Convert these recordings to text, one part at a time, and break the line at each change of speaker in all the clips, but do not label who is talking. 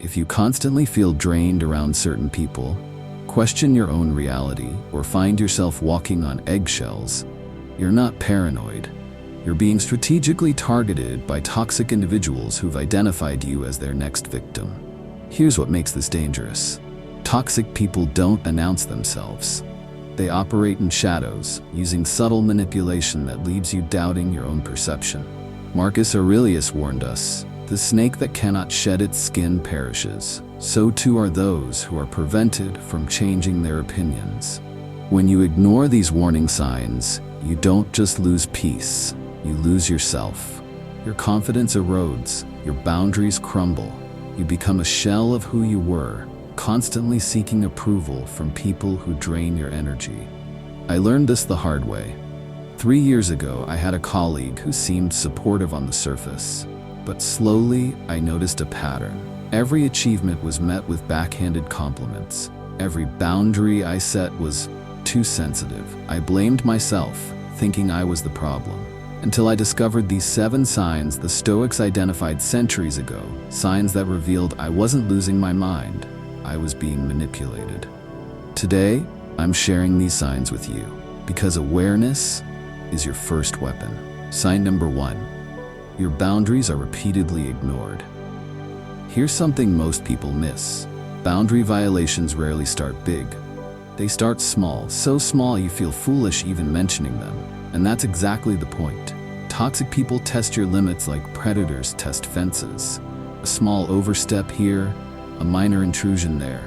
If you constantly feel drained around certain people, question your own reality, or find yourself walking on eggshells, you're not paranoid. You're being strategically targeted by toxic individuals who've identified you as their next victim. Here's what makes this dangerous. Toxic people don't announce themselves. They operate in shadows, using subtle manipulation that leaves you doubting your own perception. Marcus Aurelius warned us, "The snake that cannot shed its skin perishes. So too are those who are prevented from changing their opinions." When you ignore these warning signs, you don't just lose peace, you lose yourself. Your confidence erodes, your boundaries crumble. You become a shell of who you were, constantly seeking approval from people who drain your energy. I learned this the hard way. 3 years ago, I had a colleague who seemed supportive on the surface, but slowly I noticed a pattern. Every achievement was met with backhanded compliments. Every boundary I set was too sensitive. I blamed myself, thinking I was the problem, until I discovered these 7 signs the Stoics identified centuries ago, signs that revealed I wasn't losing my mind, I was being manipulated. Today, I'm sharing these signs with you, because awareness is your first weapon. Sign number 1. Your boundaries are repeatedly ignored. Here's something most people miss. Boundary violations rarely start big. They start small, so small you feel foolish even mentioning them. And that's exactly the point. Toxic people test your limits like predators test fences. A small overstep here, a minor intrusion there.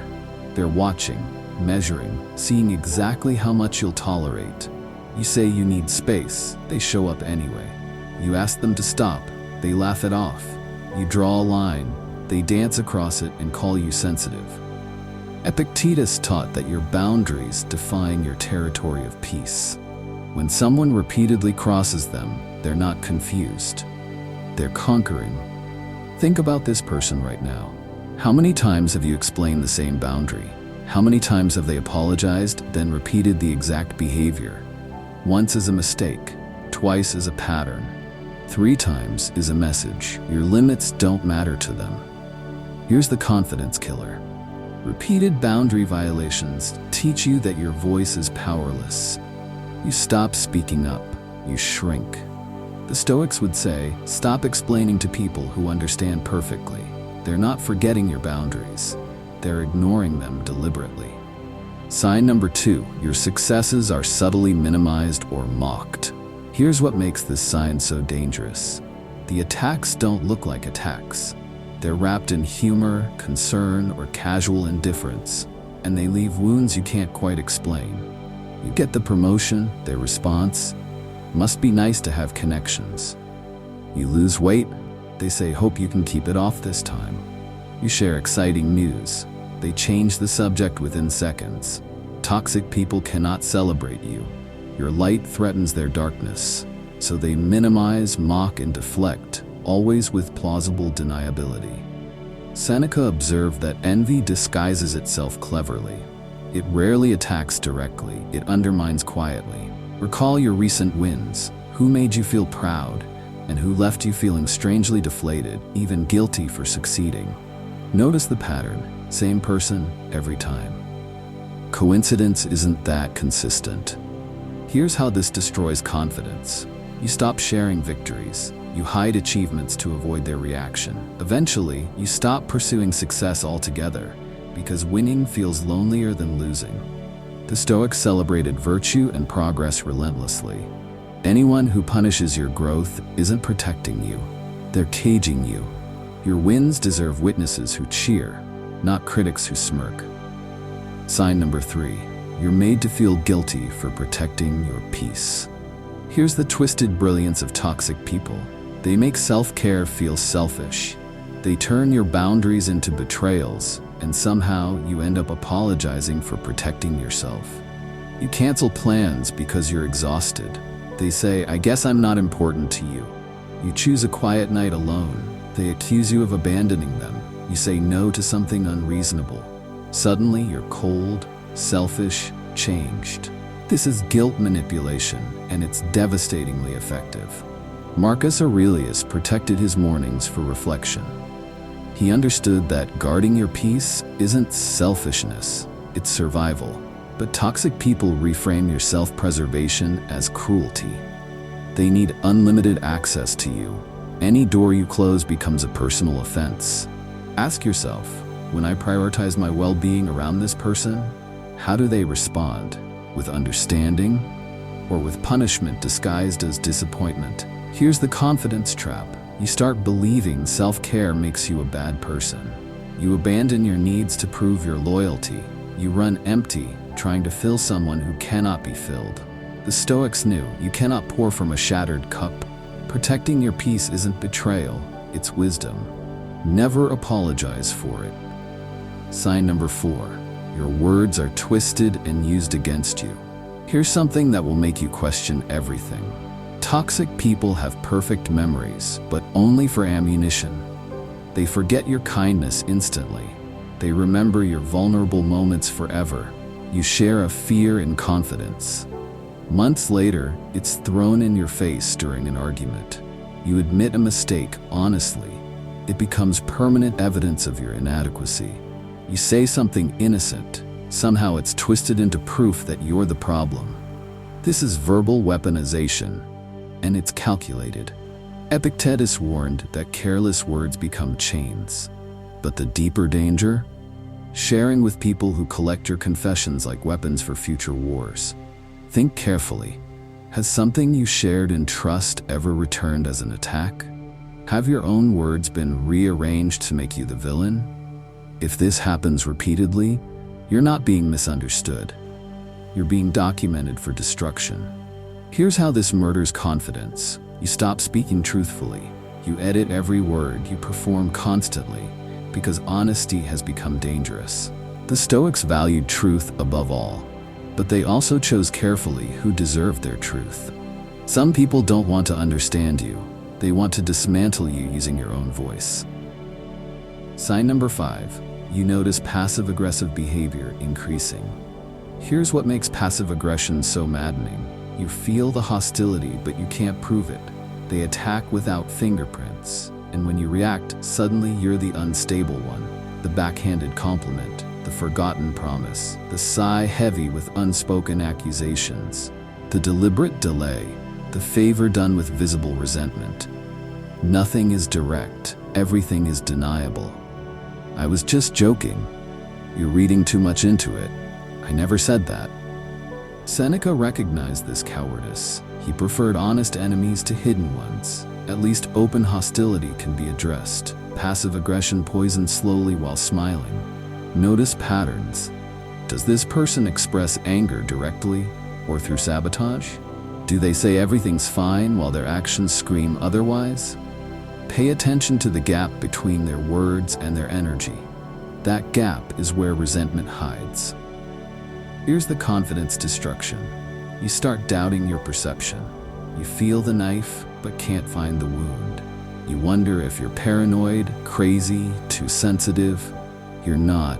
They're watching, measuring, seeing exactly how much you'll tolerate. You say you need space, they show up anyway. You ask them to stop, they laugh it off. You draw a line, they dance across it and call you sensitive. Epictetus taught that your boundaries define your territory of peace. When someone repeatedly crosses them, they're not confused. They're conquering. Think about this person right now. How many times have you explained the same boundary? How many times have they apologized, then repeated the exact behavior? Once is a mistake, twice is a pattern, 3 times is a message. Your limits don't matter to them. Here's the confidence killer. Repeated boundary violations teach you that your voice is powerless. You stop speaking up, you shrink. The Stoics would say, stop explaining to people who understand perfectly. They're not forgetting your boundaries. They're ignoring them deliberately. Sign number 2, your successes are subtly minimized or mocked. Here's what makes this sign so dangerous. The attacks don't look like attacks. They're wrapped in humor, concern, or casual indifference, and they leave wounds you can't quite explain. You get the promotion, their response, must be nice to have connections. You lose weight, they say hope you can keep it off this time. You share exciting news, they change the subject within seconds. Toxic people cannot celebrate you. Your light threatens their darkness, so they minimize, mock, and deflect, always with plausible deniability. Seneca observed that envy disguises itself cleverly. It rarely attacks directly, it undermines quietly. Recall your recent wins. Who made you feel proud, and who left you feeling strangely deflated, even guilty for succeeding? Notice the pattern, same person, every time. Coincidence isn't that consistent. Here's how this destroys confidence. You stop sharing victories. You hide achievements to avoid their reaction. Eventually, you stop pursuing success altogether, because winning feels lonelier than losing. The Stoics celebrated virtue and progress relentlessly. Anyone who punishes your growth isn't protecting you. They're caging you. Your wins deserve witnesses who cheer, not critics who smirk. Sign number 3, you're made to feel guilty for protecting your peace. Here's the twisted brilliance of toxic people. They make self-care feel selfish. They turn your boundaries into betrayals, and somehow you end up apologizing for protecting yourself. You cancel plans because you're exhausted. They say, I guess I'm not important to you. You choose a quiet night alone. They accuse you of abandoning them. You say no to something unreasonable. Suddenly, you're cold, selfish, changed. This is guilt manipulation, and it's devastatingly effective. Marcus Aurelius protected his mornings for reflection. He understood that guarding your peace isn't selfishness, it's survival. But toxic people reframe your self-preservation as cruelty. They need unlimited access to you. Any door you close becomes a personal offense. Ask yourself, when I prioritize my well-being around this person, how do they respond? With understanding or with punishment disguised as disappointment? Here's the confidence trap. You start believing self-care makes you a bad person. You abandon your needs to prove your loyalty. You run empty, trying to fill someone who cannot be filled. The Stoics knew you cannot pour from a shattered cup. Protecting your peace isn't betrayal, it's wisdom. Never apologize for it. Sign number 4. Your words are twisted and used against you. Here's something that will make you question everything. Toxic people have perfect memories, but only for ammunition. They forget your kindness instantly. They remember your vulnerable moments forever. You share a fear in confidence. Months later, it's thrown in your face during an argument. You admit a mistake honestly. It becomes permanent evidence of your inadequacy. You say something innocent. Somehow it's twisted into proof that you're the problem. This is verbal weaponization, and it's calculated. Epictetus warned that careless words become chains. But the deeper danger? Sharing with people who collect your confessions like weapons for future wars. Think carefully. Has something you shared in trust ever returned as an attack? Have your own words been rearranged to make you the villain? If this happens repeatedly, you're not being misunderstood. You're being documented for destruction. Here's how this murders confidence. You stop speaking truthfully. You edit every word. You perform constantly, because honesty has become dangerous. The Stoics valued truth above all, but they also chose carefully who deserved their truth. Some people don't want to understand you. They want to dismantle you using your own voice. Sign number 5. You notice passive-aggressive behavior increasing. Here's what makes passive aggression so maddening. You feel the hostility, but you can't prove it. They attack without fingerprints, and when you react, suddenly you're the unstable one. The backhanded compliment, the forgotten promise, the sigh heavy with unspoken accusations, the deliberate delay, the favor done with visible resentment. Nothing is direct, everything is deniable. I was just joking. You're reading too much into it. I never said that. Seneca recognized this cowardice. He preferred honest enemies to hidden ones. At least open hostility can be addressed. Passive aggression poisons slowly while smiling. Notice patterns. Does this person express anger directly or through sabotage? Do they say everything's fine while their actions scream otherwise? Pay attention to the gap between their words and their energy. That gap is where resentment hides. Here's the confidence destruction. You start doubting your perception. You feel the knife, but can't find the wound. You wonder if you're paranoid, crazy, too sensitive. You're not.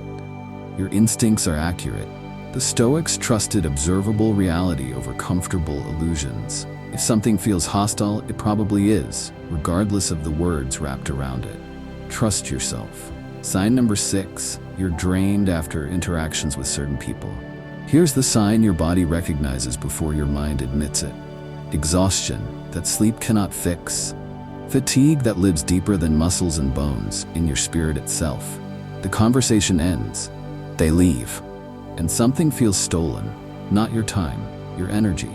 Your instincts are accurate. The Stoics trusted observable reality over comfortable illusions. If something feels hostile, it probably is, regardless of the words wrapped around it. Trust yourself. Sign number 6, you're drained after interactions with certain people. Here's the sign your body recognizes before your mind admits it. Exhaustion that sleep cannot fix. Fatigue that lives deeper than muscles and bones, in your spirit itself. The conversation ends. They leave. And something feels stolen. Not your time, your energy,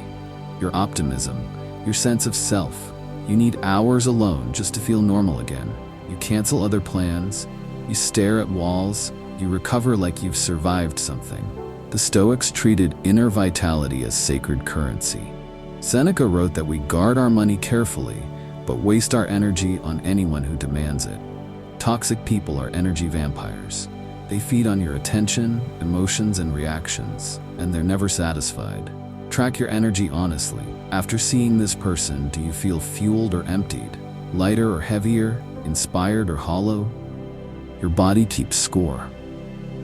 your optimism, your sense of self. You need hours alone just to feel normal again. You cancel other plans. You stare at walls. You recover like you've survived something. The Stoics treated inner vitality as sacred currency. Seneca wrote that we guard our money carefully, but waste our energy on anyone who demands it. Toxic people are energy vampires. They feed on your attention, emotions, and reactions, and they're never satisfied. Track your energy honestly. After seeing this person, do you feel fueled or emptied? Lighter or heavier? Inspired or hollow? Your body keeps score.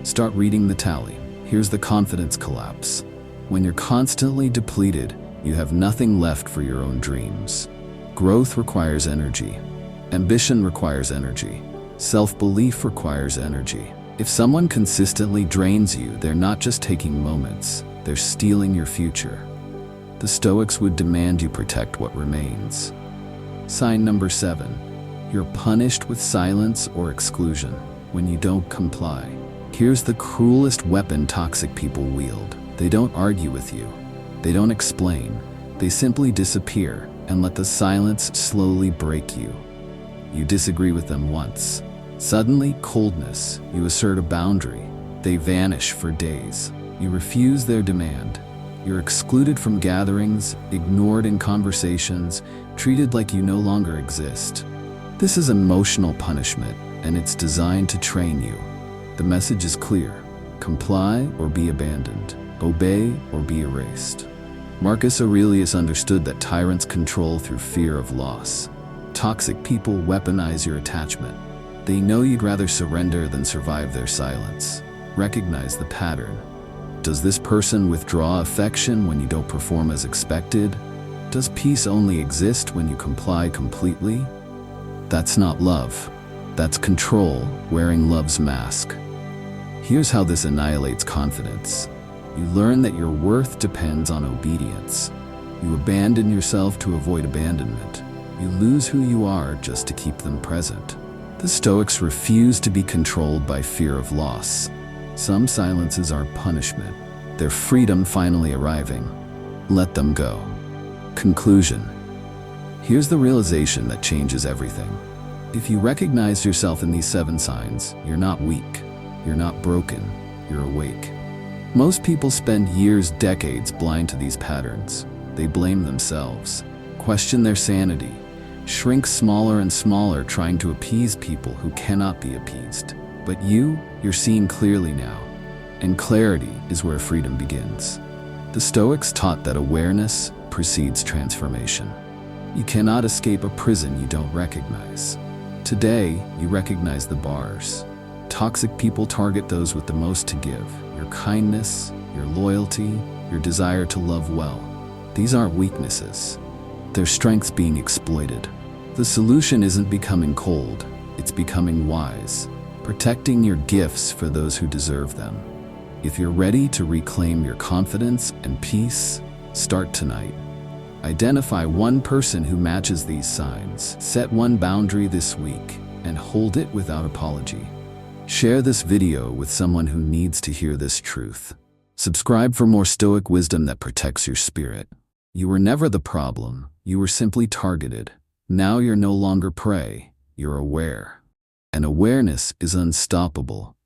Start reading the tally. Here's the confidence collapse. When you're constantly depleted, you have nothing left for your own dreams. Growth requires energy. Ambition requires energy. Self-belief requires energy. If someone consistently drains you, they're not just taking moments, they're stealing your future. The Stoics would demand you protect what remains. Sign number 7. You're punished with silence or exclusion when you don't comply. Here's the cruelest weapon toxic people wield. They don't argue with you. They don't explain. They simply disappear and let the silence slowly break you. You disagree with them once. Suddenly, coldness. You assert a boundary. They vanish for days. You refuse their demand. You're excluded from gatherings, ignored in conversations, treated like you no longer exist. This is emotional punishment, and it's designed to train you. The message is clear: comply or be abandoned, obey or be erased. Marcus Aurelius understood that tyrants control through fear of loss. Toxic people weaponize your attachment. They know you'd rather surrender than survive their silence. Recognize the pattern. Does this person withdraw affection when you don't perform as expected? Does peace only exist when you comply completely? That's not love. That's control wearing love's mask. Here's how this annihilates confidence. You learn that your worth depends on obedience. You abandon yourself to avoid abandonment. You lose who you are just to keep them present. The Stoics refuse to be controlled by fear of loss. Some silences are punishment, their freedom finally arriving. Let them go. Conclusion. Here's the realization that changes everything. If you recognize yourself in these 7 signs, you're not weak, you're not broken, you're awake. Most people spend years, decades blind to these patterns. They blame themselves, question their sanity, shrink smaller and smaller trying to appease people who cannot be appeased. But you're seeing clearly now. And clarity is where freedom begins. The Stoics taught that awareness precedes transformation. You cannot escape a prison you don't recognize. Today, you recognize the bars. Toxic people target those with the most to give: your kindness, your loyalty, your desire to love well. These aren't weaknesses. They're strengths being exploited. The solution isn't becoming cold, it's becoming wise, protecting your gifts for those who deserve them. If you're ready to reclaim your confidence and peace, start tonight. Identify one person who matches these signs, set one boundary this week, and hold it without apology. Share this video with someone who needs to hear this truth. Subscribe for more Stoic wisdom that protects your spirit. You were never the problem, you were simply targeted. Now you're no longer prey, you're aware. And awareness is unstoppable.